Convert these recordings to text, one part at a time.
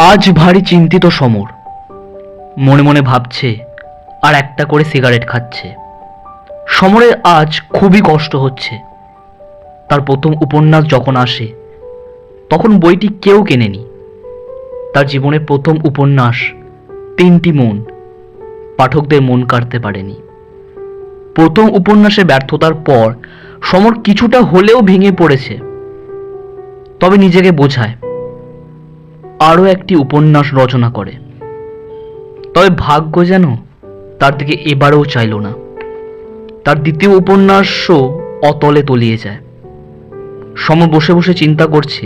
আজ ভারী চিন্তিত সমর। মনে মনে ভাবছে আর একটা করে সিগারেট খাচ্ছে। সমরের আজ খুবই কষ্ট হচ্ছে। তার প্রথম উপন্যাস যখন আসে তখন বইটি কেউ কেনেনি। তার জীবনের প্রথম উপন্যাস 3টি মন পাঠকদের মন কাড়তে পারেনি। প্রথম উপন্যাসে ব্যর্থতার পর সমর কিছুটা হলেও ভেঙে পড়েছে। তবে নিজেকে বোঝায় আরও একটি উপন্যাস রচনা করে। তবে ভাগ্য যেন তার দিকে এবারেও চাইল না। তার দ্বিতীয় উপন্যাসও অতলে তলিয়ে যায়। সমর বসে বসে চিন্তা করছে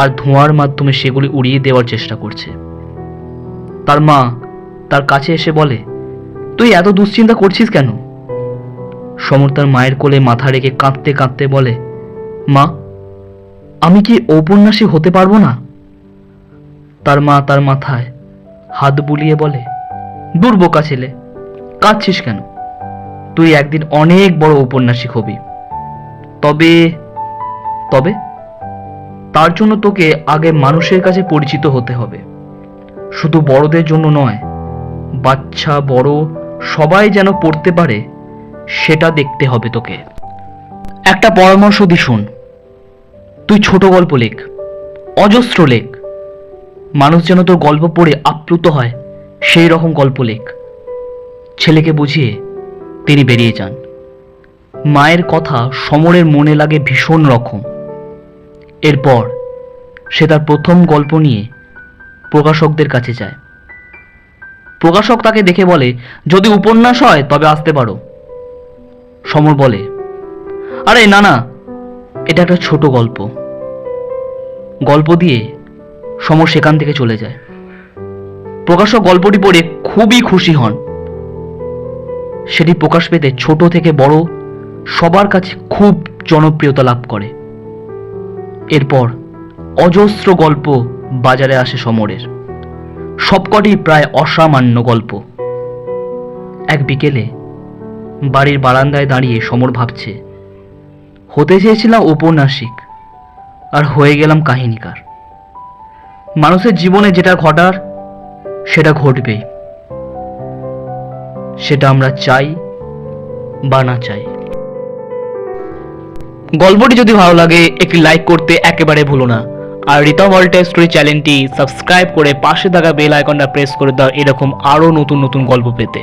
আর ধোঁয়ার মাধ্যমে সেগুলি উড়িয়ে দেওয়ার চেষ্টা করছে। তার মা তার কাছে এসে বলে, তুই এত দুশ্চিন্তা করছিস কেন? সমর তার মায়ের কোলে মাথা রেখে কাঁদতে কাঁদতে বলে, মা, আমি কি ঔপন্যাসিক হতে পারবো না? তার মা তার মাথায় হাত বুলিয়ে বলে, দূর বোকা ছেলে, কাঁদছিস কেন? তুই একদিন অনেক বড় ঔপন্যাসিক হবি। তবে তবে তার জন্য তোকে আগে মানুষের কাছে পরিচিত হতে হবে। শুধু বড়দের জন্য নয়, বাচ্চা বড় সবাই যেন পড়তে পারে সেটা দেখতে হবে তোকে। একটা পরামর্শ দি শোন, তুই ছোট গল্প লেখ, অজস্র লেখ। মানুষ যেন তোর গল্প পড়ে আপ্লুত হয় সেই রকম গল্প লেখ। ছেলেকে বুঝিয়ে তিনি বেরিয়ে যান। মায়ের কথা সমরের মনে লাগে ভীষণ রকম। এরপর সে তার প্রথম গল্প নিয়ে প্রকাশকদের কাছে যায়। প্রকাশক তাকে দেখে বলে, যদি উপন্যাস হয় তবে আসতে পারো। সমর বলে, আরে না না, এটা একটা ছোট গল্প। গল্প দিয়ে সমর সেখান থেকে চলে যায়। প্রকাশক গল্পটি পড়ে খুবই খুশি হন। সেটি প্রকাশ পেতে ছোট থেকে বড় সবার কাছে খুব জনপ্রিয়তা লাভ করে। এরপর অজস্র গল্প বাজারে আসে সমরের, সবকটি প্রায় অসামান্য গল্প। এক বিকেলে বাড়ির বারান্দায় দাঁড়িয়ে সমর ভাবছে, হতে চেয়েছিলাম ঔপন্যাসিক আর হয়ে গেলাম কাহিনীকার। মানুষের জীবনে যেটা ঘটার সেটা ঘটবেই, সেটা আমরা চাই বা না চাই। গল্পটি যদি ভালো লাগে একটি লাইক করতে একেবারে ভুলো না। আর রিতম অল্টার স্টোরি চ্যানেলটি সাবস্ক্রাইব করে পাশে থাকা বেল আইকনটা প্রেস করে দাও এরকম আরো নতুন নতুন গল্প পেতে।